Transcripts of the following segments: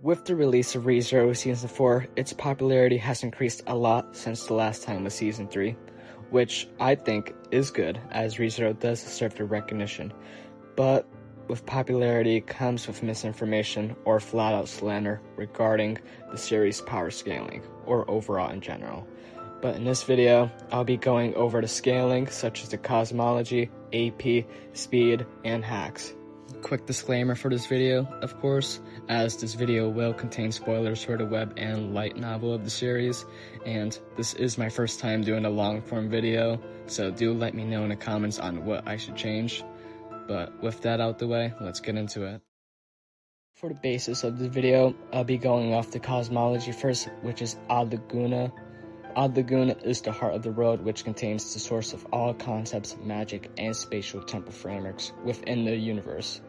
With the release of ReZero Season 4, its popularity has increased a lot since the last time was Season 3, which I think is good, as ReZero does deserve the recognition. But with popularity comes with misinformation or flat-out slander regarding the series' power scaling, or overall in general. But in this video, I'll be going over the scaling, such as the cosmology, AP, speed, and hacks. Quick disclaimer for this video, of course, as this video will contain spoilers for the web and light novel of the series, and this is my first time doing a long-form video, so do let me know in the comments on what I should change. But with that out the way, let's get into it. For the basis of the video, I'll be going off the cosmology first, which is Ad Laguna. Ad Laguna is the heart of the world, which contains the source of all concepts, magic, and spatial temporal frameworks within the universe.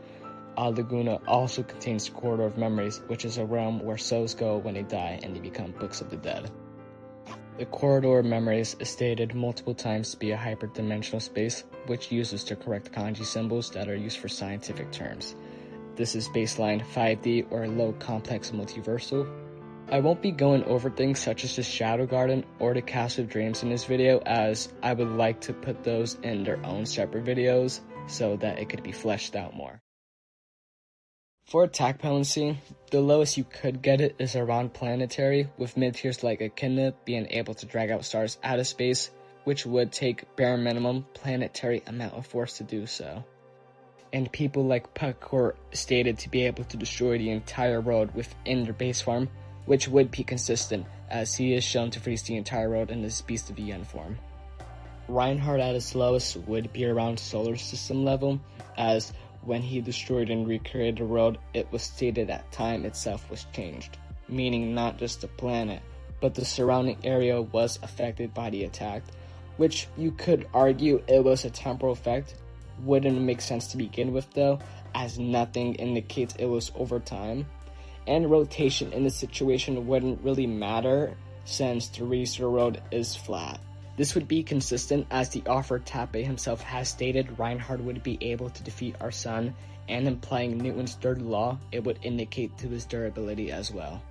Ad Laguna also contains the Corridor of Memories, which is a realm where souls go when they die and they become books of the dead. The Corridor of Memories is stated multiple times to be a hyperdimensional space, which uses the correct kanji symbols that are used for scientific terms. This is baseline 5D or low complex multiversal. I won't be going over things such as the Shadow Garden or the Castle of Dreams in this video, as I would like to put those in their own separate videos so that it could be fleshed out more. For attack potency, the lowest you could get it is around planetary, with mid-tiers like Echidna being able to drag out stars out of space, which would take bare minimum planetary amount of force to do so. And people like Puck are stated to be able to destroy the entire world within their base form, which would be consistent, as he is shown to freeze the entire world in this Beast of Yen form. Reinhardt at its lowest would be around solar system level, as when he destroyed and recreated the world, it was stated that time itself was changed, meaning not just the planet, but the surrounding area was affected by the attack, which you could argue it was a temporal effect. Wouldn't make sense to begin with though, as nothing indicates it was over time, and rotation in the situation wouldn't really matter since the ReZero world is flat. This would be consistent, as the author Tappe himself has stated Reinhardt would be able to defeat our sun, and implying Newton's third law, it would indicate to his durability as well.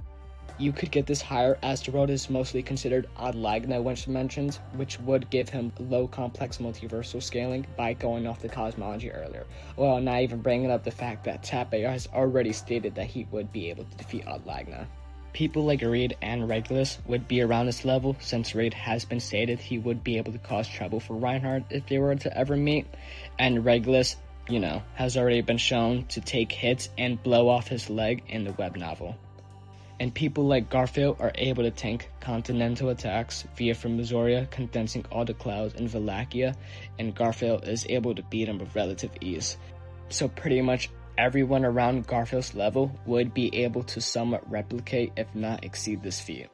You could get this higher, as the world is mostly considered Ad Lagna once mentioned, which would give him low complex multiversal scaling by going off the cosmology earlier, while not even bringing up the fact that Tappe has already stated that he would be able to defeat Ad Lagna. People like Reed and Regulus would be around this level, since Reed has been stated he would be able to cause trouble for Reinhardt if they were to ever meet, and Regulus, has already been shown to take hits and blow off his leg in the web novel. And people like Garfield are able to tank continental attacks via from Missoria, condensing all the clouds in Wallachia, and Garfield is able to beat him with relative ease. So pretty much everyone around Garfield's level would be able to somewhat replicate, if not exceed, this feat.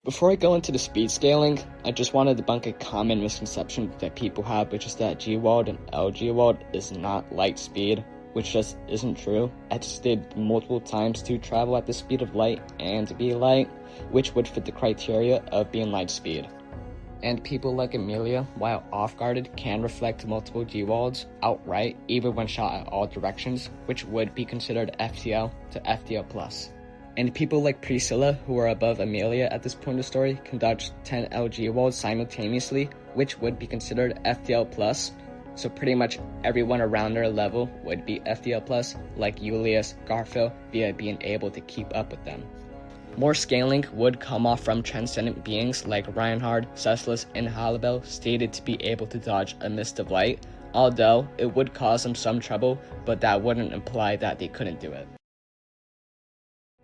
Before I go into the speed scaling, I just want to debunk a common misconception that people have, which is that G-Wald and LG-Wald is not light speed, which just isn't true. I just did multiple times to travel at the speed of light and be light, which would fit the criteria of being light speed. And people like Amelia, while off-guarded, can reflect multiple G-Walds outright, even when shot at all directions, which would be considered FTL to FTL+. And people like Priscilla, who are above Amelia at this point in the story, can dodge 10 LG-Walds simultaneously, which would be considered FTL+. So pretty much everyone around their level would be FTL+, like Julius, Garfield, via being able to keep up with them. More scaling would come off from transcendent beings like Reinhardt, Cestus, and Halibel, stated to be able to dodge a mist of light, although it would cause them some trouble, but that wouldn't imply that they couldn't do it.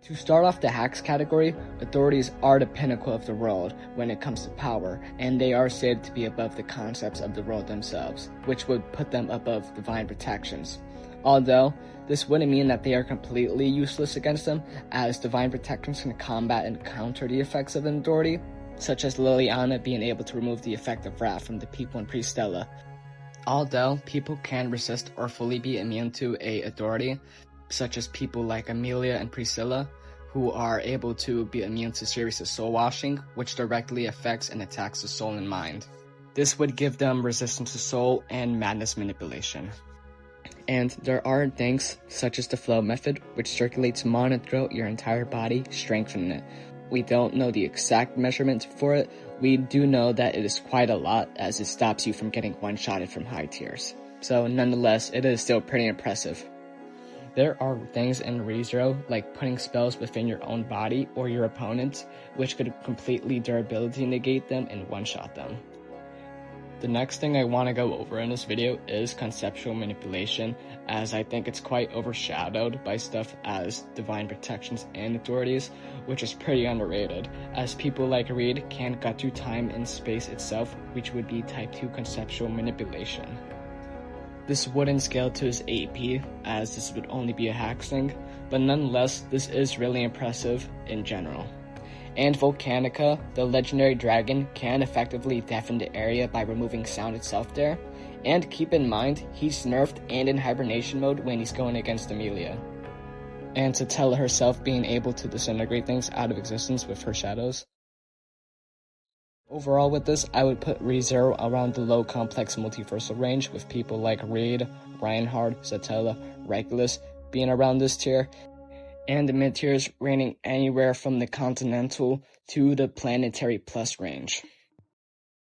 To start off the hacks category, authorities are the pinnacle of the world when it comes to power, and they are said to be above the concepts of the world themselves, which would put them above divine protections. Although, this wouldn't mean that they are completely useless against them, as divine protections can combat and counter the effects of an authority, such as Liliana being able to remove the effect of wrath from the people in Priestella. Although, people can resist or fully be immune to a authority, such as people like Amelia and Priscilla, who are able to be immune to series of soul washing, which directly affects and attacks the soul and mind. This would give them resistance to soul and madness manipulation. And there are things such as the flow method, which circulates mana throughout your entire body, strengthening it. We don't know the exact measurement for it. We do know that it is quite a lot, as it stops you from getting one-shotted from high tiers. So nonetheless, it is still pretty impressive. There are things in ReZero, like putting spells within your own body or your opponent's, which could completely durability negate them and one-shot them. The next thing I want to go over in this video is conceptual manipulation, as I think it's quite overshadowed by stuff as divine protections and authorities, which is pretty underrated, as people like Reed can't gut through time and space itself, which would be type 2 conceptual manipulation. This wouldn't scale to his AP, as this would only be a hack thing, but nonetheless, this is really impressive in general. And Volcanica, the legendary dragon, can effectively deafen the area by removing sound itself there. And keep in mind, he's nerfed and in hibernation mode when he's going against Amelia. And Satella herself being able to disintegrate things out of existence with her shadows. Overall with this, I would put ReZero around the low complex multiversal range, with people like Reed, Reinhard, Satella, Regulus being around this tier, and the mid tiers ranging anywhere from the continental to the planetary plus range.